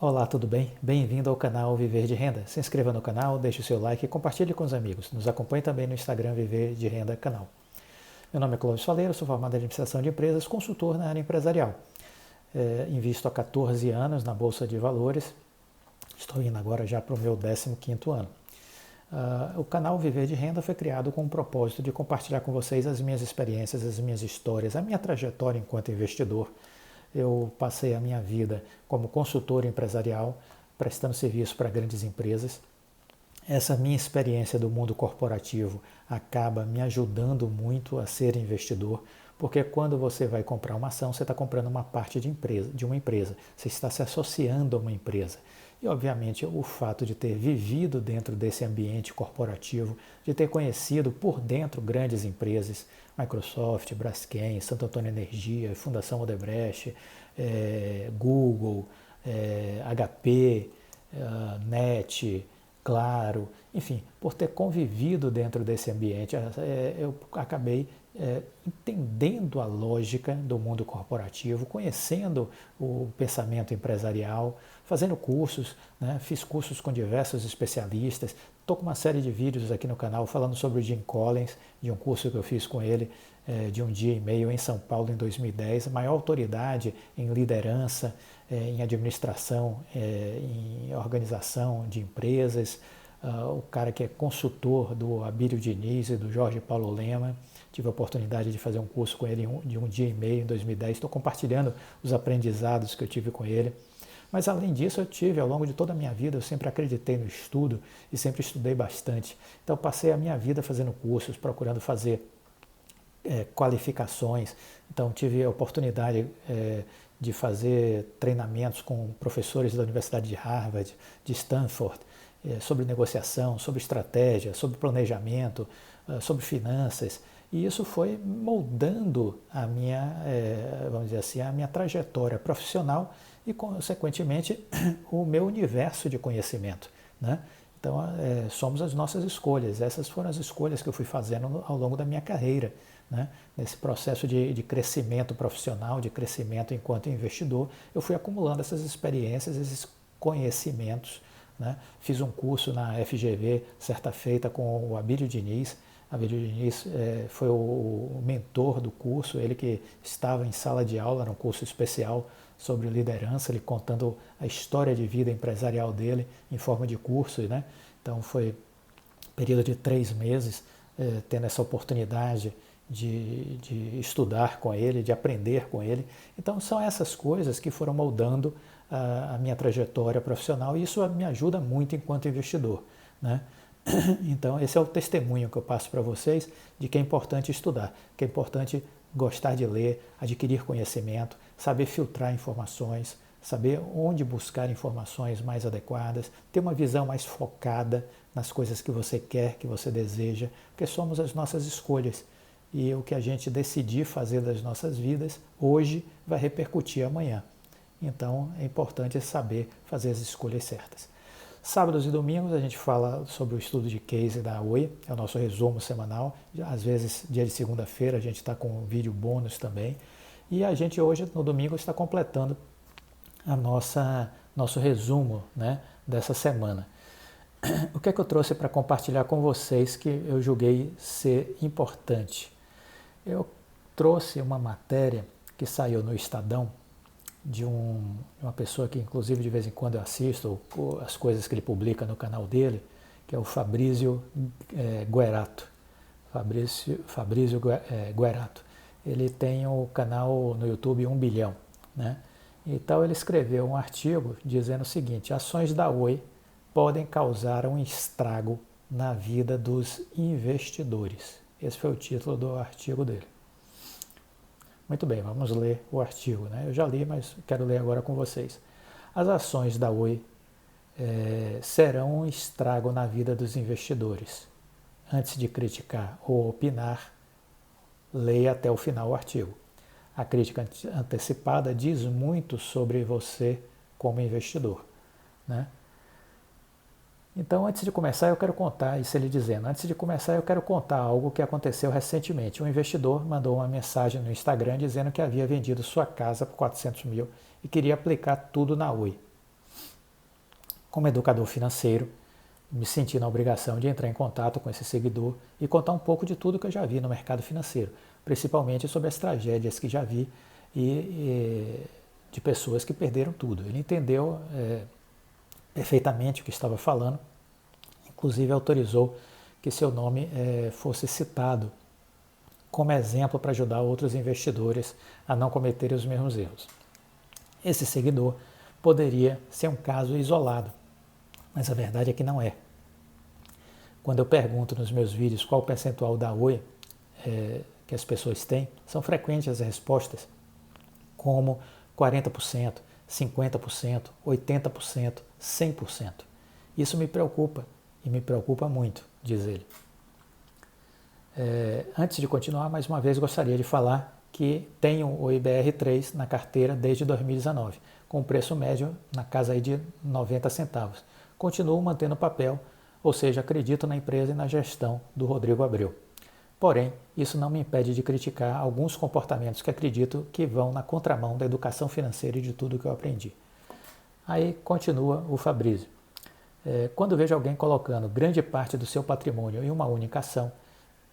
Olá, tudo bem? Bem-vindo ao canal Viver de Renda. Se inscreva no canal, deixe o seu like e compartilhe com os amigos. Nos acompanhe também no Instagram Viver de Renda Canal. Meu nome é Clóvis Faleiro, sou formado em Administração de Empresas, consultor na área empresarial. Invisto há 14 anos na Bolsa de Valores, estou indo agora já para o meu 15º ano. O canal Viver de Renda foi criado com o propósito de compartilhar com vocês as minhas experiências, as minhas histórias, a minha trajetória enquanto investidor. Eu passei a minha vida como consultor empresarial, prestando serviço para grandes empresas. Essa minha experiência do mundo corporativo acaba me ajudando muito a ser investidor, porque quando você vai comprar uma ação, você está comprando uma parte de uma empresa, você está se associando a uma empresa. E, obviamente, o fato de ter vivido dentro desse ambiente corporativo, de ter conhecido por dentro grandes empresas, Microsoft, Braskem, Santo Antônio Energia, Fundação Odebrecht, Google, HP, NET, Claro, enfim, por ter convivido dentro desse ambiente, eu acabei entendendo a lógica do mundo corporativo, conhecendo o pensamento empresarial, fazendo cursos, né? Fiz cursos com diversos especialistas, estou com uma série de vídeos aqui no canal falando sobre o Jim Collins, de um curso que eu fiz com ele de um dia e meio em São Paulo em 2010, a maior autoridade em liderança, em administração, em organização de empresas, o cara que é consultor do Abílio Diniz e do Jorge Paulo Lema. Tive a oportunidade de fazer um curso com ele de um dia e meio em 2010. Estou compartilhando os aprendizados que eu tive com ele. Mas além disso, eu tive, ao longo de toda a minha vida, eu sempre acreditei no estudo e sempre estudei bastante. Então passei a minha vida fazendo cursos, procurando fazer qualificações. Então tive a oportunidade de fazer treinamentos com professores da Universidade de Harvard, de Stanford, sobre negociação, sobre estratégia, sobre planejamento, sobre finanças. E isso foi moldando a minha, vamos dizer assim, a minha trajetória profissional e, consequentemente, o meu universo de conhecimento, né? Então, somos as nossas escolhas. Essas foram as escolhas que eu fui fazendo ao longo da minha carreira, né? Nesse processo de crescimento profissional, de crescimento enquanto investidor, eu fui acumulando essas experiências, esses conhecimentos, né? Fiz um curso na FGV, certa feita, com o Abílio Diniz. Abílio Diniz foi o mentor do curso, ele que estava em sala de aula, num curso especial sobre liderança, ele contando a história de vida empresarial dele em forma de curso, né? Então foi um período de 3 meses, tendo essa oportunidade de estudar com ele, de aprender com ele. Então são essas coisas que foram moldando a minha trajetória profissional e isso me ajuda muito enquanto investidor, né? Então esse é o testemunho que eu passo para vocês de que é importante estudar, que é importante gostar de ler, adquirir conhecimento, saber filtrar informações, saber onde buscar informações mais adequadas, ter uma visão mais focada nas coisas que você quer, que você deseja, porque somos as nossas escolhas. E o que a gente decidir fazer das nossas vidas hoje vai repercutir amanhã. Então é importante saber fazer as escolhas certas. Sábados e domingos a gente fala sobre o estudo de case da Oi, é o nosso resumo semanal. Às vezes, dia de segunda-feira, a gente está com um vídeo bônus também. E a gente hoje, no domingo, está completando a nosso resumo, né, dessa semana. O que é que eu trouxe para compartilhar com vocês que eu julguei ser importante? Eu trouxe uma matéria que saiu no Estadão, de uma pessoa que inclusive de vez em quando eu assisto as coisas que ele publica no canal dele, que é o Fabrício Guerato. Fabrício Guerato. Ele tem o canal no YouTube 1 bilhão, né? Então ele escreveu um artigo dizendo o seguinte: ações da Oi podem causar um estrago na vida dos investidores. Esse foi o título do artigo dele. Muito bem, vamos ler o artigo, né? Eu já li, mas quero ler agora com vocês. As ações da Oi serão um estrago na vida dos investidores. Antes de criticar ou opinar, leia até o final o artigo. A crítica antecipada diz muito sobre você como investidor, né? Então, antes de começar, eu quero contar, isso ele dizendo, antes de começar, eu quero contar algo que aconteceu recentemente. Um investidor mandou uma mensagem no Instagram dizendo que havia vendido sua casa por 400 mil e queria aplicar tudo na Oi. Como educador financeiro, me senti na obrigação de entrar em contato com esse seguidor e contar um pouco de tudo que eu já vi no mercado financeiro, principalmente sobre as tragédias que já vi e de pessoas que perderam tudo. Ele entendeu perfeitamente o que estava falando, inclusive autorizou que seu nome fosse citado como exemplo para ajudar outros investidores a não cometerem os mesmos erros. Esse seguidor poderia ser um caso isolado, mas a verdade é que não é. Quando eu pergunto nos meus vídeos qual o percentual da Oi que as pessoas têm, são frequentes as respostas, como 40%, 50%, 80%, 100%. Isso me preocupa, e me preocupa muito, diz ele. Antes de continuar, mais uma vez gostaria de falar que tenho o IBR3 na carteira desde 2019, com preço médio na casa aí de 90 centavos. Continuo mantendo o papel, ou seja, acredito na empresa e na gestão do Rodrigo Abreu. Porém, isso não me impede de criticar alguns comportamentos que acredito que vão na contramão da educação financeira e de tudo que eu aprendi. Aí continua o Fabrício. Quando vejo alguém colocando grande parte do seu patrimônio em uma única ação,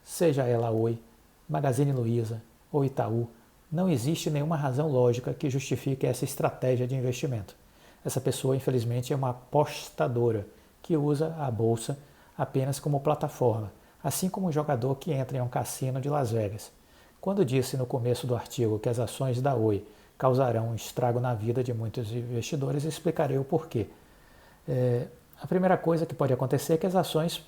seja ela Oi, Magazine Luiza ou Itaú, não existe nenhuma razão lógica que justifique essa estratégia de investimento. Essa pessoa, infelizmente, é uma apostadora que usa a bolsa apenas como plataforma, assim como um jogador que entra em um cassino de Las Vegas. Quando disse no começo do artigo que as ações da Oi causarão um estrago na vida de muitos investidores, explicarei o porquê. A primeira coisa que pode acontecer é que as ações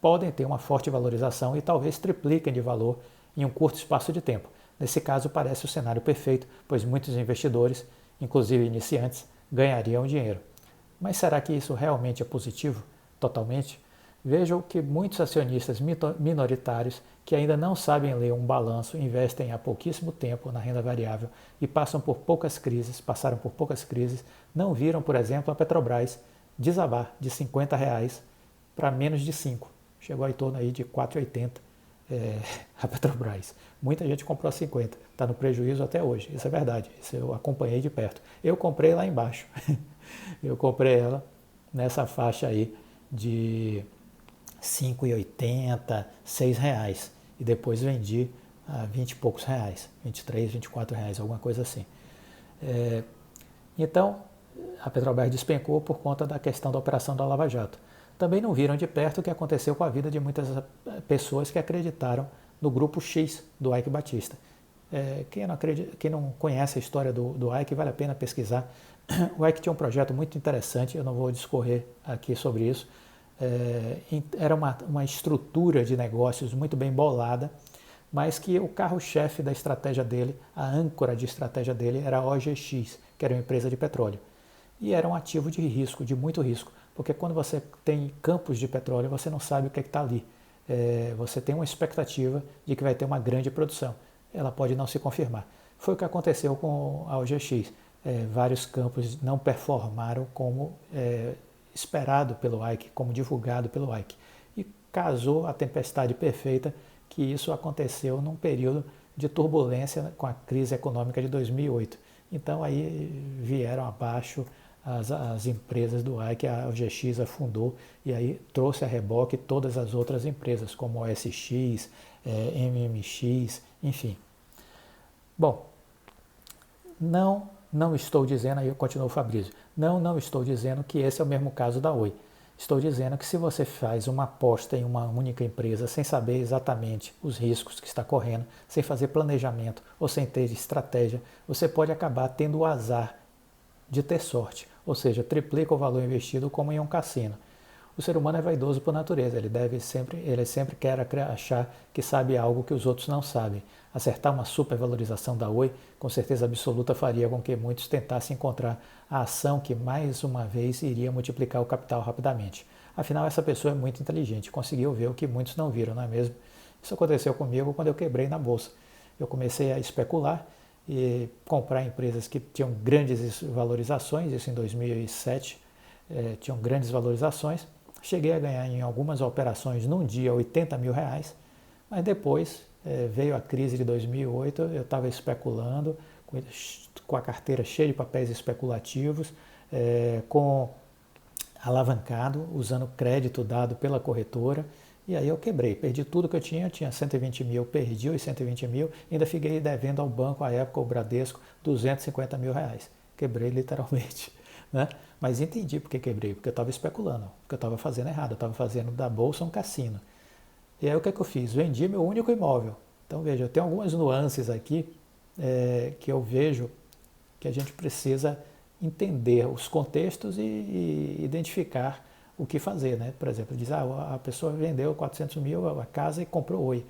podem ter uma forte valorização e talvez tripliquem de valor em um curto espaço de tempo. Nesse caso, parece o cenário perfeito, pois muitos investidores, inclusive iniciantes, ganhariam dinheiro. Mas será que isso realmente é positivo? Totalmente? Vejam que muitos acionistas minoritários que ainda não sabem ler um balanço investem há pouquíssimo tempo na renda variável e passaram por poucas crises, não viram, por exemplo, a Petrobras desabar de R$50 para menos de 5. Chegou em torno aí de 4,80 a Petrobras. Muita gente comprou a 50, está no prejuízo até hoje, isso é verdade, isso eu acompanhei de perto. Eu comprei lá embaixo, eu comprei ela nessa faixa aí de 5,80, R$6 e depois vendi a 20 e poucos reais, 23, R$24, alguma coisa assim. Então, a Petrobras despencou por conta da questão da operação da Lava Jato. Também não viram de perto o que aconteceu com a vida de muitas pessoas que acreditaram no grupo X do Eike Batista. Quem não conhece a história do Eike, vale a pena pesquisar. O Eike tinha um projeto muito interessante, eu não vou discorrer aqui sobre isso. Era uma estrutura de negócios muito bem bolada, mas que o carro-chefe da estratégia dele, a âncora de estratégia dele era a OGX, que era uma empresa de petróleo. E era um ativo de risco, de muito risco, porque quando você tem campos de petróleo, você não sabe o que está ali. Você tem uma expectativa de que vai ter uma grande produção. Ela pode não se confirmar. Foi o que aconteceu com a OGX. Vários campos não performaram como esperado pelo Eike, como divulgado pelo Eike. E casou a tempestade perfeita que isso aconteceu num período de turbulência com a crise econômica de 2008. Então aí vieram abaixo as empresas do Eike, a OGX afundou e aí trouxe a reboque todas as outras empresas, como OSX, MMX, enfim. Bom, não estou dizendo, aí eu continuo Fabrício, não estou dizendo que esse é o mesmo caso da Oi. Estou dizendo que se você faz uma aposta em uma única empresa sem saber exatamente os riscos que está correndo, sem fazer planejamento ou sem ter estratégia, você pode acabar tendo o azar de ter sorte, ou seja, triplica o valor investido como em um cassino. O ser humano é vaidoso por natureza, ele sempre quer achar que sabe algo que os outros não sabem. Acertar uma supervalorização da Oi, com certeza absoluta, faria com que muitos tentassem encontrar a ação que mais uma vez iria multiplicar o capital rapidamente. Afinal, essa pessoa é muito inteligente, conseguiu ver o que muitos não viram, não é mesmo? Isso aconteceu comigo quando eu quebrei na bolsa. Eu comecei a especular e comprar empresas que tinham grandes valorizações, isso em 2007, tinham grandes valorizações. Cheguei a ganhar em algumas operações num dia R$80 mil, mas depois veio a crise de 2008, eu estava especulando, com a carteira cheia de papéis especulativos, com alavancado, usando crédito dado pela corretora, e aí eu quebrei, perdi tudo que eu tinha 120 mil, perdi os 120 mil, ainda fiquei devendo ao banco, à época, o Bradesco, 250 mil reais. Quebrei literalmente, né? Mas entendi por que quebrei, porque eu estava especulando, porque eu estava fazendo errado, eu estava fazendo da bolsa um cassino. E aí o que é que eu fiz? Vendi meu único imóvel. Então veja, eu tenho algumas nuances aqui que eu vejo que a gente precisa entender os contextos e identificar o que fazer, né? Por exemplo, diz, a pessoa vendeu 400 mil a casa e comprou Oi.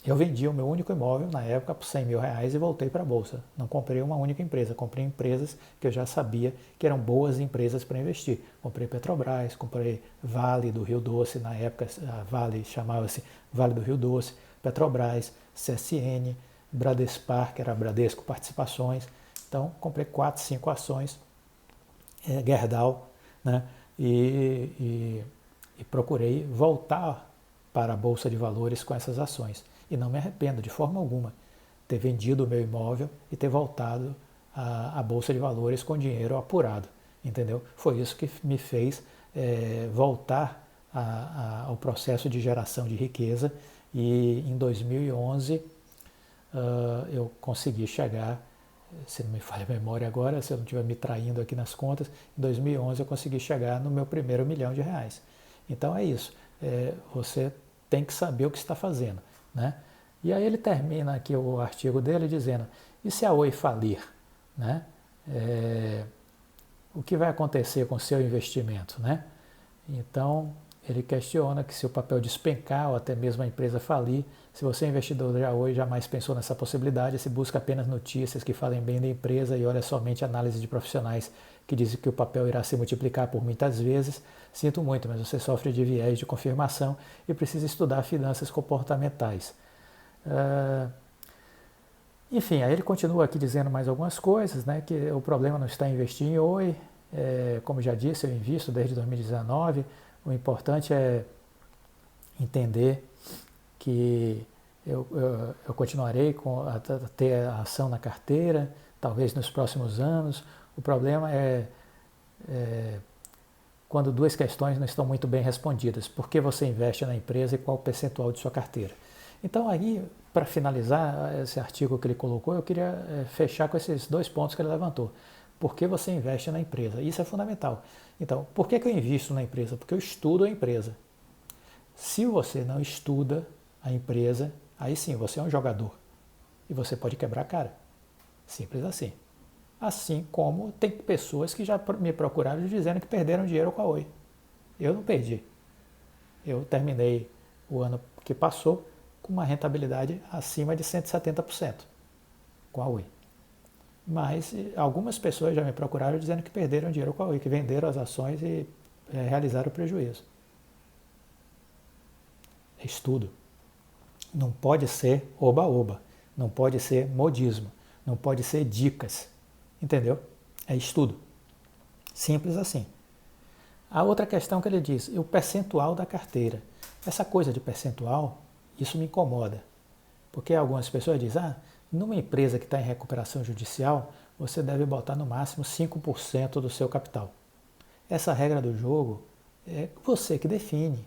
Eu vendi o meu único imóvel na época por 100 mil reais e voltei para a Bolsa. Não comprei uma única empresa, comprei empresas que eu já sabia que eram boas empresas para investir. Comprei Petrobras, comprei Vale do Rio Doce, na época a Vale chamava-se Vale do Rio Doce, Petrobras, CSN, Bradespar, que era Bradesco Participações. Então, comprei 4, 5 ações, Gerdau, né? E procurei voltar para a Bolsa de Valores com essas ações. E não me arrependo de forma alguma ter vendido o meu imóvel e ter voltado à Bolsa de Valores com dinheiro apurado, entendeu? Foi isso que me fez voltar ao processo de geração de riqueza e em 2011 eu consegui chegar, se não me falha a memória agora, se eu não estiver me traindo aqui nas contas, em 2011 eu consegui chegar no meu primeiro R$ 1 milhão. Então é isso, você tem que saber o que está fazendo, né? E aí ele termina aqui o artigo dele dizendo, e se a Oi falir, né? O que vai acontecer com o seu investimento, né? Então ele questiona que se o papel despencar ou até mesmo a empresa falir, se você é investidor já hoje jamais pensou nessa possibilidade, se busca apenas notícias que falem bem da empresa e olha somente análise de profissionais que dizem que o papel irá se multiplicar por muitas vezes, sinto muito, mas você sofre de viés de confirmação e precisa estudar finanças comportamentais. Enfim, aí ele continua aqui dizendo mais algumas coisas, né, que o problema não está em investir em Oi, como já disse, eu invisto desde 2019, o importante é entender que eu continuarei a ter a ação na carteira, talvez nos próximos anos. O problema é quando duas questões não estão muito bem respondidas. Por que você investe na empresa e qual o percentual de sua carteira? Então aí, para finalizar esse artigo que ele colocou, eu queria fechar com esses 2 pontos que ele levantou. Por que você investe na empresa? Isso é fundamental. Então, por que eu invisto na empresa? Porque eu estudo a empresa. Se você não estuda a empresa, aí sim, você é um jogador. E você pode quebrar a cara. Simples assim. Assim como tem pessoas que já me procuraram dizendo que perderam dinheiro com a Oi. Eu não perdi. Eu terminei o ano que passou com uma rentabilidade acima de 170% com a Oi. Mas algumas pessoas já me procuraram dizendo que perderam dinheiro com a Oi, que venderam as ações e realizaram prejuízo. Estudo. Não pode ser oba-oba, não pode ser modismo, não pode ser dicas, entendeu? É estudo. Simples assim. A outra questão que ele diz, o percentual da carteira. Essa coisa de percentual, isso me incomoda. Porque algumas pessoas dizem, numa empresa que está em recuperação judicial, você deve botar no máximo 5% do seu capital. Essa regra do jogo é você que define.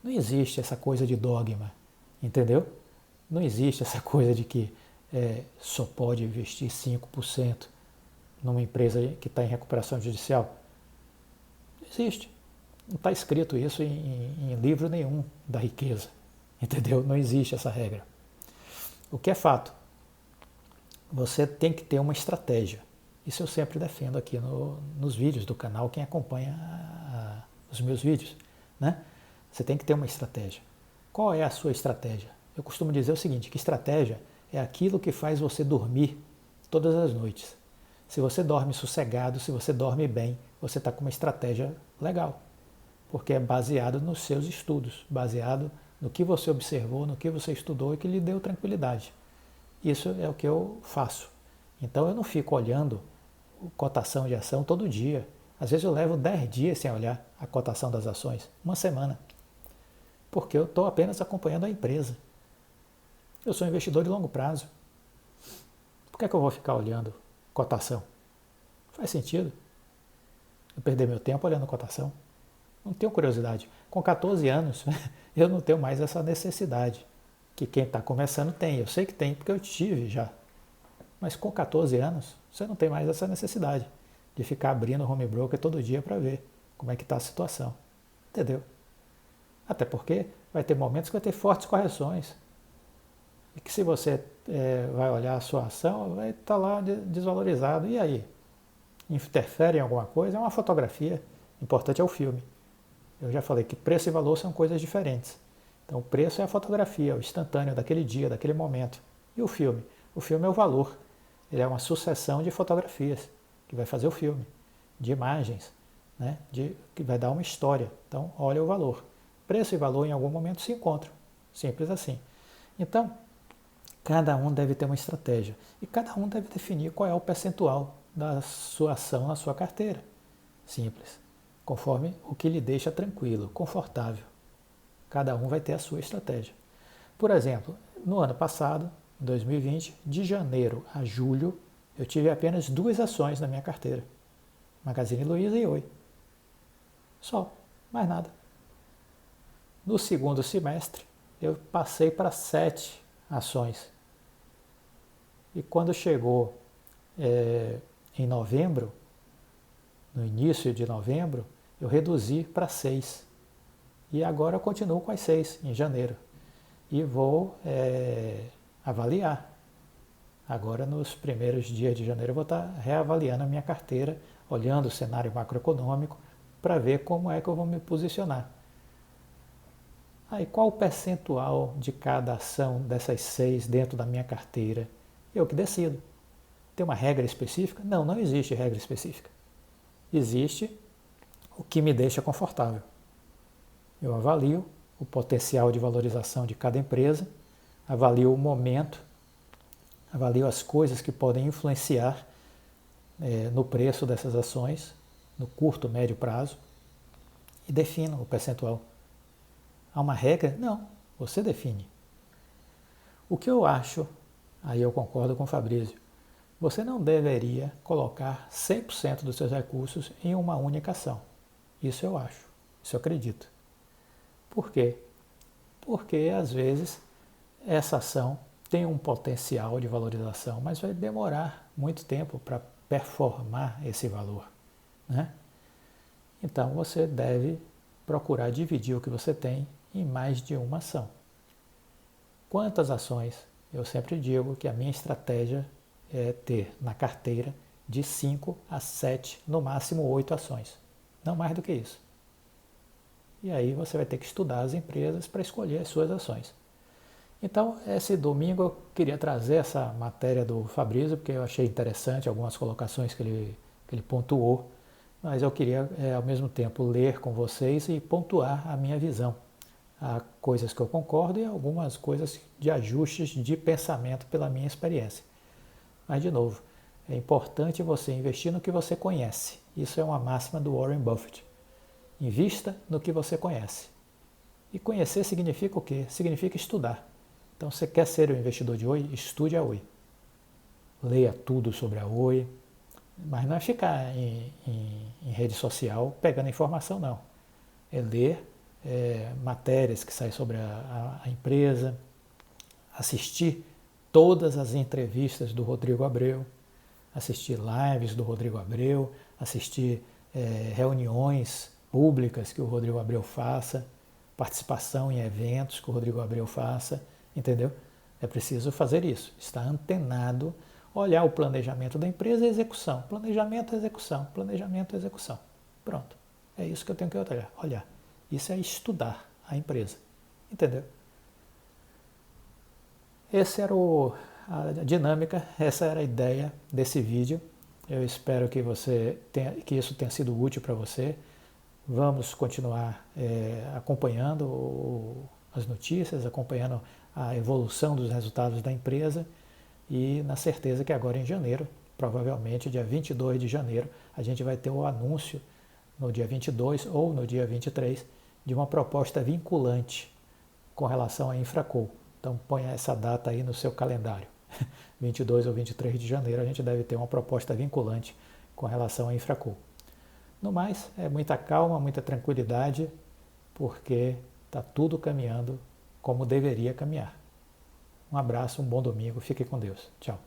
Não existe essa coisa de dogma, entendeu? Não existe essa coisa de que só pode investir 5% numa empresa que está em recuperação judicial. Não existe. Não está escrito isso em livro nenhum da riqueza, entendeu? Não existe essa regra. O que é fato? Você tem que ter uma estratégia. Isso eu sempre defendo aqui nos vídeos do canal, quem acompanha os meus vídeos, né? Você tem que ter uma estratégia. Qual é a sua estratégia? Eu costumo dizer o seguinte, que estratégia é aquilo que faz você dormir todas as noites. Se você dorme sossegado, se você dorme bem, você está com uma estratégia legal. Porque é baseado nos seus estudos, baseado no que você observou, no que você estudou e que lhe deu tranquilidade. Isso é o que eu faço. Então eu não fico olhando cotação de ação todo dia. Às vezes eu levo 10 dias sem olhar a cotação das ações, uma semana. Porque eu estou apenas acompanhando a empresa. Eu sou investidor de longo prazo. Por que eu vou ficar olhando cotação? Faz sentido. Eu perder meu tempo olhando cotação? Não tenho curiosidade. Com 14 anos, eu não tenho mais essa necessidade que quem está começando tem. Eu sei que tem porque eu tive já. Mas com 14 anos, você não tem mais essa necessidade de ficar abrindo o home broker todo dia para ver como é que está a situação. Entendeu? Até porque vai ter momentos que vai ter fortes correções. E que se você vai olhar a sua ação, vai estar lá desvalorizado. E aí? Interfere em alguma coisa? É uma fotografia. O importante é o filme. Eu já falei que preço e valor são coisas diferentes. Então o preço é a fotografia, o instantâneo daquele dia, daquele momento. E o filme? O filme é o valor. Ele é uma sucessão de fotografias que vai fazer o filme, de imagens, né? Que vai dar uma história. Então olha o valor. Preço e valor em algum momento se encontram. Simples assim. Então, cada um deve ter uma estratégia. E cada um deve definir qual é o percentual da sua ação na sua carteira. Simples. Conforme o que lhe deixa tranquilo, confortável. Cada um vai ter a sua estratégia. Por exemplo, no ano passado, em 2020, de janeiro a julho, eu tive apenas 2 ações na minha carteira. Magazine Luiza e Oi. Só, mais nada. No segundo semestre, eu passei para 7 ações. E quando chegou em novembro, no início de novembro, eu reduzi para 6. E agora eu continuo com as 6 em janeiro. E vou avaliar. Agora, nos primeiros dias de janeiro, eu vou estar reavaliando a minha carteira, olhando o cenário macroeconômico, para ver como é que eu vou me posicionar. Aí, qual o percentual de cada ação dessas 6 dentro da minha carteira? Eu que decido. Tem uma regra específica? Não, não existe regra específica. Existe o que me deixa confortável. Eu avalio o potencial de valorização de cada empresa, avalio o momento, avalio as coisas que podem influenciar no preço dessas ações, no curto, médio prazo, e defino o percentual. Há uma regra? Não, você define. O que eu acho, aí eu concordo com o Fabrício, você não deveria colocar 100% dos seus recursos em uma única ação. Isso eu acho, isso eu acredito. Por quê? Porque, às vezes, essa ação tem um potencial de valorização, mas vai demorar muito tempo para performar esse valor, né? Então, você deve procurar dividir o que você tem em mais de uma ação. Quantas ações? Eu sempre digo que a minha estratégia é ter na carteira de 5 a 7, no máximo 8 ações. Não mais do que isso. E aí você vai ter que estudar as empresas para escolher as suas ações. Então, esse domingo eu queria trazer essa matéria do Fabrício, porque eu achei interessante algumas colocações que ele pontuou, mas eu queria, ao mesmo tempo, ler com vocês e pontuar a minha visão. Há coisas que eu concordo e algumas coisas de ajustes de pensamento pela minha experiência. Mas, de novo, é importante você investir no que você conhece. Isso é uma máxima do Warren Buffett. Invista no que você conhece. E conhecer significa o quê? Significa estudar. Então, você quer ser o investidor de Oi? Estude a Oi. Leia tudo sobre a Oi. Mas não é ficar em rede social pegando informação, não. É ler matérias que saem sobre a empresa, assistir todas as entrevistas do Rodrigo Abreu, assistir lives do Rodrigo Abreu, assistir reuniões públicas que o Rodrigo Abreu faça, participação em eventos que o Rodrigo Abreu faça, entendeu? É preciso fazer isso, estar antenado, olhar o planejamento da empresa e execução. Planejamento, execução, planejamento, execução. Pronto, é isso que eu tenho que olhar. Isso é estudar a empresa, entendeu? Essa era a dinâmica, essa era a ideia desse vídeo. Eu espero que que isso tenha sido útil para você. Vamos continuar acompanhando as notícias, acompanhando a evolução dos resultados da empresa e na certeza que agora em janeiro, provavelmente dia 22 de janeiro, a gente vai ter o anúncio no dia 22 ou no dia 23 de uma proposta vinculante com relação à Infraco. Então ponha essa data aí no seu calendário. 22 ou 23 de janeiro a gente deve ter uma proposta vinculante com relação à Infraco. No mais, é muita calma, muita tranquilidade, porque está tudo caminhando como deveria caminhar. Um abraço, um bom domingo, fique com Deus. Tchau.